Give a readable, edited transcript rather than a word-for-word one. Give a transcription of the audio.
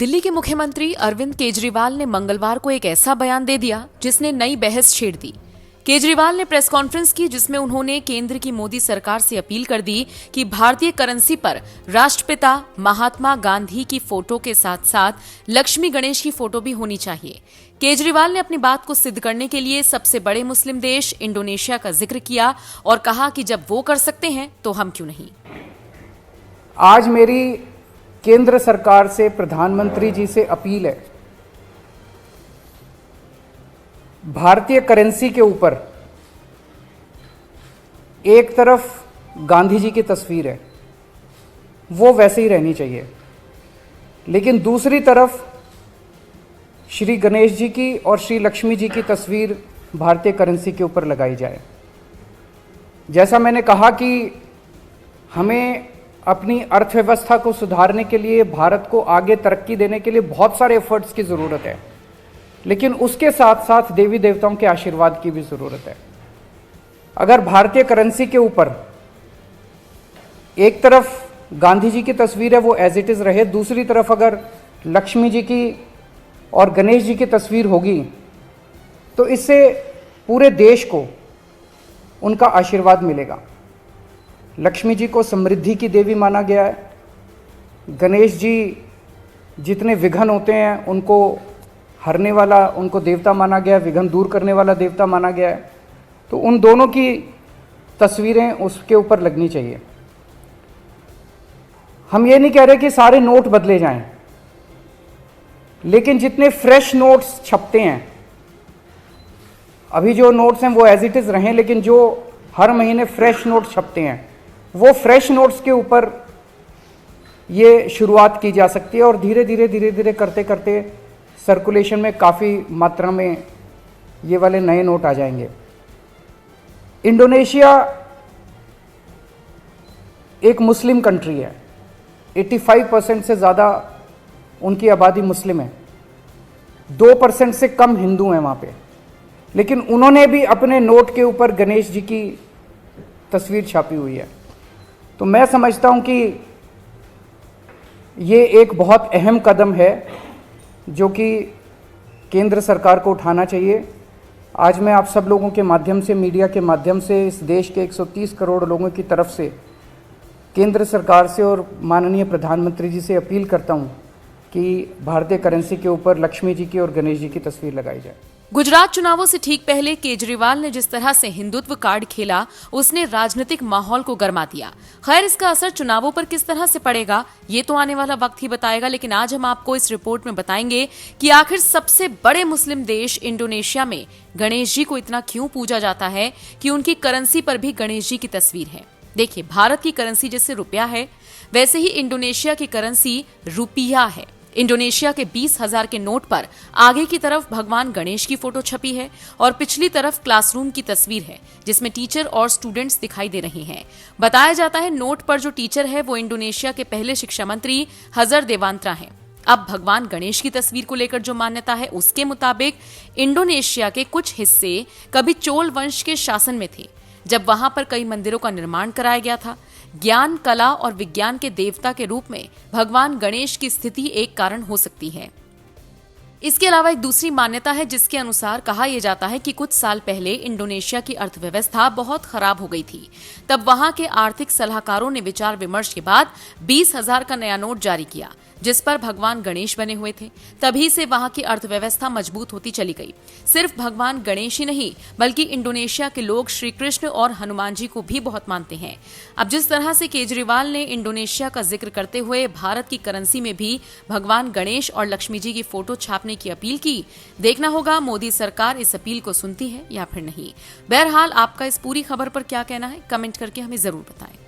दिल्ली के मुख्यमंत्री अरविंद केजरीवाल ने मंगलवार को एक ऐसा बयान दे दिया जिसने नई बहस छेड़ दी। केजरीवाल ने प्रेस कॉन्फ्रेंस की जिसमें उन्होंने केंद्र की मोदी सरकार से अपील कर दी कि भारतीय करेंसी पर राष्ट्रपिता महात्मा गांधी की फोटो के साथ साथ लक्ष्मी गणेश की फोटो भी होनी चाहिए। केजरीवाल ने अपनी बात को सिद्ध करने के लिए सबसे बड़े मुस्लिम देश इंडोनेशिया का जिक्र किया और कहा कि जब वो कर सकते हैं तो हम क्यों नहीं। आज मेरी केंद्र सरकार से, प्रधानमंत्री जी से अपील है, भारतीय करेंसी के ऊपर एक तरफ गांधी जी की तस्वीर है, वो वैसे ही रहनी चाहिए, लेकिन दूसरी तरफ श्री गणेश जी की और श्री लक्ष्मी जी की तस्वीर भारतीय करेंसी के ऊपर लगाई जाए। जैसा मैंने कहा कि हमें अपनी अर्थव्यवस्था को सुधारने के लिए, भारत को आगे तरक्की देने के लिए बहुत सारे एफर्ट्स की ज़रूरत है, लेकिन उसके साथ साथ देवी देवताओं के आशीर्वाद की भी ज़रूरत है। अगर भारतीय करेंसी के ऊपर एक तरफ गांधी जी की तस्वीर है, वो एज इट इज़ रहे, दूसरी तरफ अगर लक्ष्मी जी की और गणेश जी की तस्वीर होगी, तो इससे पूरे देश को उनका आशीर्वाद मिलेगा। लक्ष्मी जी को समृद्धि की देवी माना गया है, गणेश जी जितने विघ्न होते हैं उनको हरने वाला, उनको देवता माना गया है, विघ्न दूर करने वाला देवता माना गया है। तो उन दोनों की तस्वीरें उसके ऊपर लगनी चाहिए। हम ये नहीं कह रहे कि सारे नोट बदले जाएं, लेकिन जितने फ्रेश नोट्स छपते हैं, अभी जो नोट्स हैं वो एज इट इज़ रहें, लेकिन जो हर महीने फ्रेश नोट्स छपते हैं, वो फ्रेश नोट्स के ऊपर ये शुरुआत की जा सकती है और धीरे धीरे करते करते सर्कुलेशन में काफ़ी मात्रा में ये वाले नए नोट आ जाएंगे। इंडोनेशिया एक मुस्लिम कंट्री है, 85% से ज़्यादा उनकी आबादी मुस्लिम है, 2% से कम हिंदू हैं वहाँ पे, लेकिन उन्होंने भी अपने नोट के ऊपर गणेश जी की तस्वीर छापी हुई है। तो मैं समझता हूं कि ये एक बहुत अहम कदम है जो कि केंद्र सरकार को उठाना चाहिए। आज मैं आप सब लोगों के माध्यम से, मीडिया के माध्यम से, इस देश के 130 करोड़ लोगों की तरफ से केंद्र सरकार से और माननीय प्रधानमंत्री जी से अपील करता हूं कि भारतीय करेंसी के ऊपर लक्ष्मी जी की और गणेश जी की तस्वीर लगाई जाए। गुजरात चुनावों से ठीक पहले केजरीवाल ने जिस तरह से हिंदुत्व कार्ड खेला, उसने राजनीतिक माहौल को गर्मा दिया। खैर, इसका असर चुनावों पर किस तरह से पड़ेगा ये तो आने वाला वक्त ही बताएगा, लेकिन आज हम आपको इस रिपोर्ट में बताएंगे कि आखिर सबसे बड़े मुस्लिम देश इंडोनेशिया में गणेश जी को इतना क्यों पूजा जाता है कि उनकी करेंसी पर भी गणेश जी की तस्वीर है। देखिए, भारत की करेंसी जैसे रुपया है, वैसे ही इंडोनेशिया की करेंसी रुपिया है। इंडोनेशिया के 20,000 के नोट पर आगे की तरफ भगवान गणेश की फोटो छपी है और पिछली तरफ क्लासरूम की तस्वीर है जिसमें टीचर और स्टूडेंट्स दिखाई दे रहे हैं। बताया जाता है नोट पर जो टीचर है वो इंडोनेशिया के पहले शिक्षा मंत्री हजर देवांत्रा हैं। अब भगवान गणेश की तस्वीर को लेकर जो मान्यता है उसके मुताबिक इंडोनेशिया के कुछ हिस्से कभी चोल वंश के शासन में थे, जब वहां पर कई मंदिरों का निर्माण कराया गया था। ज्ञान, कला और विज्ञान के देवता के रूप में भगवान गणेश की स्थिति एक कारण हो सकती है। इसके अलावा एक दूसरी मान्यता है जिसके अनुसार कहा यह जाता है कि कुछ साल पहले इंडोनेशिया की अर्थव्यवस्था बहुत खराब हो गई थी। तब वहां के आर्थिक सलाहकारों ने विचार विमर्श के बाद 20,000 का नया नोट जारी किया जिस पर भगवान गणेश बने हुए थे। तभी से वहां की अर्थव्यवस्था मजबूत होती चली गई। सिर्फ भगवान गणेश ही नहीं, बल्कि इंडोनेशिया के लोग श्री कृष्ण और हनुमान जी को भी बहुत मानते हैं। अब जिस तरह से केजरीवाल ने इंडोनेशिया का जिक्र करते हुए भारत की करेंसी में भी भगवान गणेश और लक्ष्मी जी की फोटो छापने की अपील की, देखना होगा मोदी सरकार इस अपील को सुनती है या फिर नहीं। बहरहाल, आपका इस पूरी खबर पर क्या कहना है, कमेंट करके हमें जरूर बताएं।